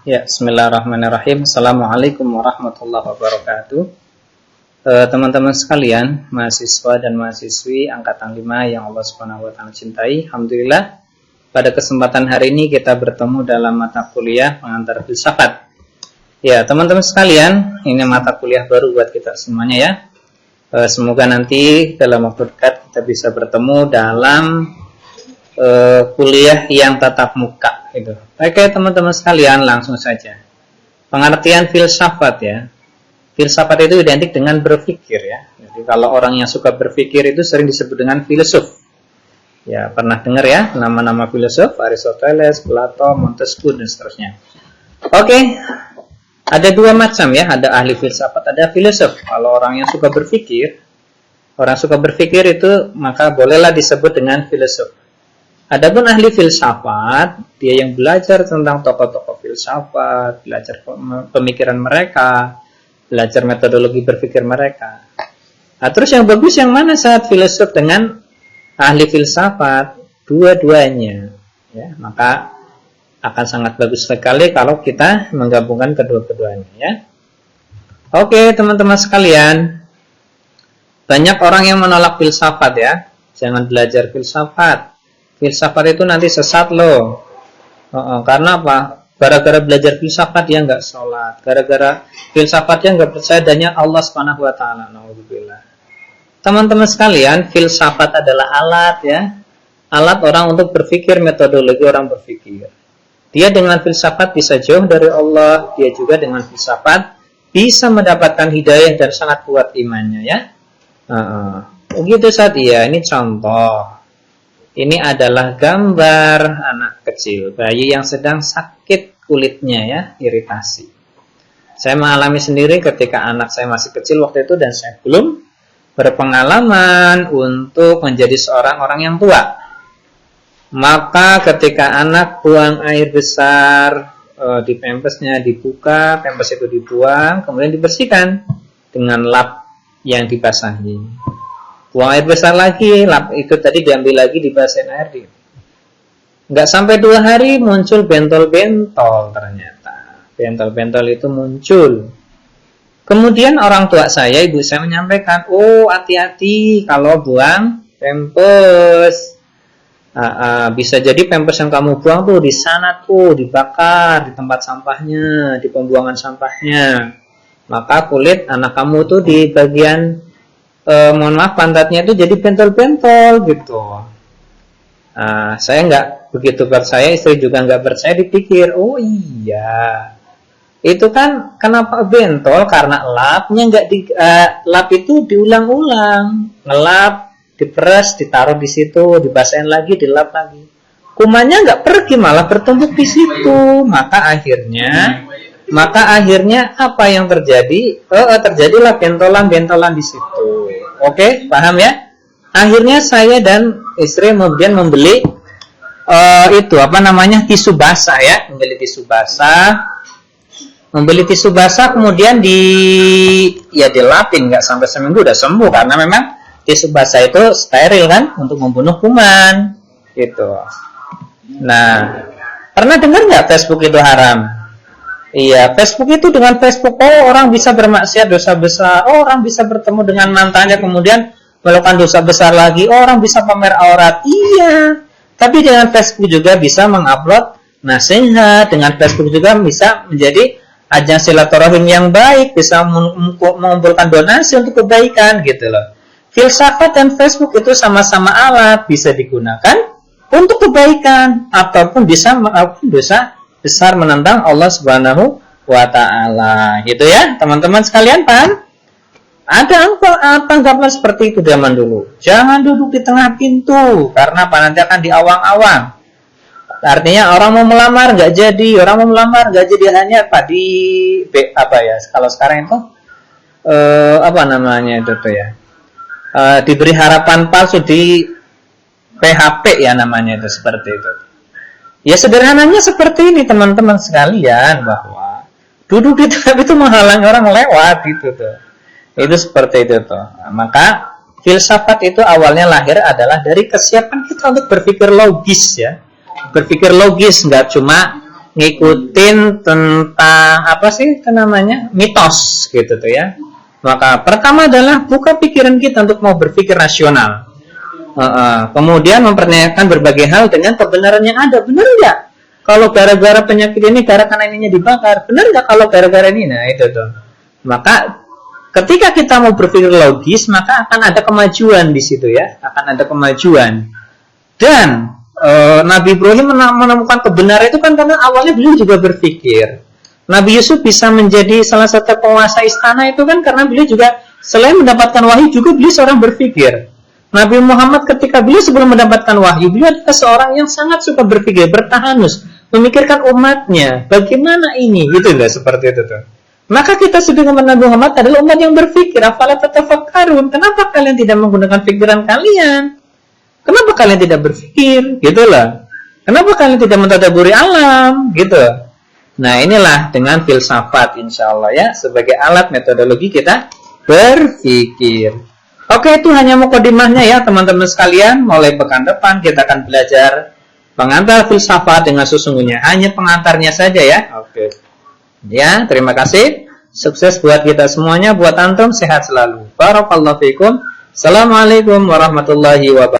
Ya, bismillahirrahmanirrahim. Assalamualaikum warahmatullahi wabarakatuh. Teman-teman sekalian, mahasiswa dan mahasiswi angkatan 5 yang Allah Subhanahu wa taala cintai. Alhamdulillah, pada kesempatan hari ini kita bertemu dalam mata kuliah pengantar filsafat. Ya, teman-teman sekalian, ini mata kuliah baru buat kita semuanya ya. Semoga nanti dalam waktu dekat kita bisa bertemu dalam kuliah yang tatap muka gitu. Oke, teman-teman sekalian, langsung saja. Pengertian filsafat ya. Filsafat itu identik dengan berpikir ya. Jadi kalau orang yang suka berpikir itu sering disebut dengan filsuf. Ya, pernah dengar ya nama-nama filsuf, Aristoteles, Plato, Montesquieu dan seterusnya. Oke. Ada dua macam ya, ada ahli filsafat, ada filsuf. Kalau orang yang suka berpikir, orang suka berpikir itu maka bolehlah disebut dengan filsuf. Adapun ahli filsafat, dia yang belajar tentang tokoh-tokoh filsafat, belajar pemikiran mereka, belajar metodologi berpikir mereka. Nah, terus yang bagus yang mana saat filsuf dengan ahli filsafat? Dua-duanya. Ya, maka akan sangat bagus sekali kalau kita menggabungkan kedua-keduanya ya. Oke, teman-teman sekalian. Banyak orang yang menolak filsafat ya. Jangan belajar filsafat. Filsafat itu nanti sesat loh. Karena apa? Gara-gara belajar filsafat dia nggak sholat. Gara-gara filsafat dia nggak percaya adanya Allah Subhanahu wa taala. Nauzubillah. Teman-teman sekalian, filsafat adalah alat ya. Alat orang untuk berpikir, metodologi orang berpikir. Dia dengan filsafat bisa jauh dari Allah. Dia juga dengan filsafat bisa mendapatkan hidayah dan sangat kuat imannya ya. Begitu saat ya. Ini contoh. Ini adalah gambar anak kecil, bayi yang sedang sakit kulitnya ya, iritasi. Saya mengalami sendiri ketika anak saya masih kecil waktu itu dan saya belum berpengalaman untuk menjadi seorang orang yang tua. Maka ketika anak buang air besar, di pampasnya dibuka, pampas itu dibuang, kemudian dibersihkan dengan lap yang dibasahi. Buang air besar lagi, lap itu tadi diambil lagi, dibasahin air. Nggak sampai 2 hari muncul bentol-bentol ternyata. Bentol-bentol itu muncul. Kemudian orang tua saya, ibu saya menyampaikan, oh hati-hati kalau buang pampers. Bisa jadi pampers yang kamu buang tuh di sana tuh dibakar di tempat sampahnya, di pembuangan sampahnya. Maka kulit anak kamu tuh di bagian mohon maaf pantatnya itu jadi bentol-bentol gitu. Saya nggak begitu percaya, istri juga nggak percaya, dipikir oh iya itu kan kenapa bentol karena lapnya nggak lap itu diulang-ulang, ngelap, diperes, ditaruh di situ, dibasahin lagi, dilap lagi, kumannya nggak pergi malah bertumpuk di situ. Maka akhirnya apa yang terjadi? Terjadilah bentolan-bentolan di situ. Oke, paham ya? Akhirnya saya dan istri kemudian membeli tisu basah ya, membeli tisu basah kemudian dilapin, nggak sampai seminggu udah sembuh karena memang tisu basah itu steril kan untuk membunuh kuman gitu. Nah, pernah dengar nggak Facebook itu haram? Iya, Facebook itu dengan Facebook, orang bisa bermaksiat dosa besar, orang bisa bertemu dengan mantannya kemudian melakukan dosa besar lagi, orang bisa pamer aurat. Iya, tapi dengan Facebook juga bisa mengupload nasihat, dengan Facebook juga bisa menjadi ajang silaturahim yang baik, bisa mengumpulkan donasi untuk kebaikan gitu loh. Filsafat dan Facebook itu sama-sama alat, bisa digunakan untuk kebaikan ataupun bisa melakukan dosa besar menentang Allah Subhanahu wa taala. Gitu ya, teman-teman sekalian, paham? Ada tanggapan seperti itu zaman dulu. Jangan duduk di tengah pintu karena nanti akan diawang-awang. Artinya orang mau melamar nggak jadi, hanya kalau sekarang itu diberi harapan palsu di PHP ya namanya itu, seperti itu. Ya sederhananya seperti ini teman-teman sekalian, bahwa duduk di tengah itu menghalangi orang lewat gitu tuh. Itu seperti itu tuh. Maka filsafat itu awalnya lahir adalah dari kesiapan kita untuk berpikir logis ya. Berpikir logis, nggak cuma ngikutin tentang apa sih itu namanya, mitos gitu tuh ya. Maka pertama adalah buka pikiran kita untuk mau berpikir rasional. Kemudian mempertanyakan berbagai hal dengan kebenaran yang ada. Benar nggak? Kalau gara-gara penyakit ini, gara-gara ininya dibakar, benar nggak kalau gara-gara ini? Nah itu tuh. Maka ketika kita mau berpikir logis, maka akan ada kemajuan di situ ya, akan ada kemajuan. Dan Nabi Ibrahim menemukan kebenaran itu kan karena awalnya beliau juga berpikir. Nabi Yusuf bisa menjadi salah satu penguasa istana itu kan karena beliau juga selain mendapatkan wahyu juga beliau seorang berpikir. Nabi Muhammad ketika beliau sebelum mendapatkan wahyu, beliau adalah seorang yang sangat suka berpikir, bertahanus, memikirkan umatnya, bagaimana ini, gitu loh, seperti itu tuh. Maka kita sebagai Nabi Muhammad adalah umat yang berpikir. Afala tatafakkarun? Kenapa kalian tidak menggunakan pikiran kalian? Kenapa kalian tidak berpikir? Gitulah. Kenapa kalian tidak mentadaburi alam? Gitu. Nah inilah dengan filsafat insyaallah ya, sebagai alat metodologi kita berpikir. Oke, itu hanya mukadimahnya ya teman-teman sekalian. Mulai pekan depan kita akan belajar pengantar filsafat dengan sesungguhnya. Hanya pengantarnya saja ya. Oke. Ya, terima kasih. Sukses buat kita semuanya, buat antum sehat selalu. Barakallahu fikum. Assalamualaikum warahmatullahi wabarakatuh.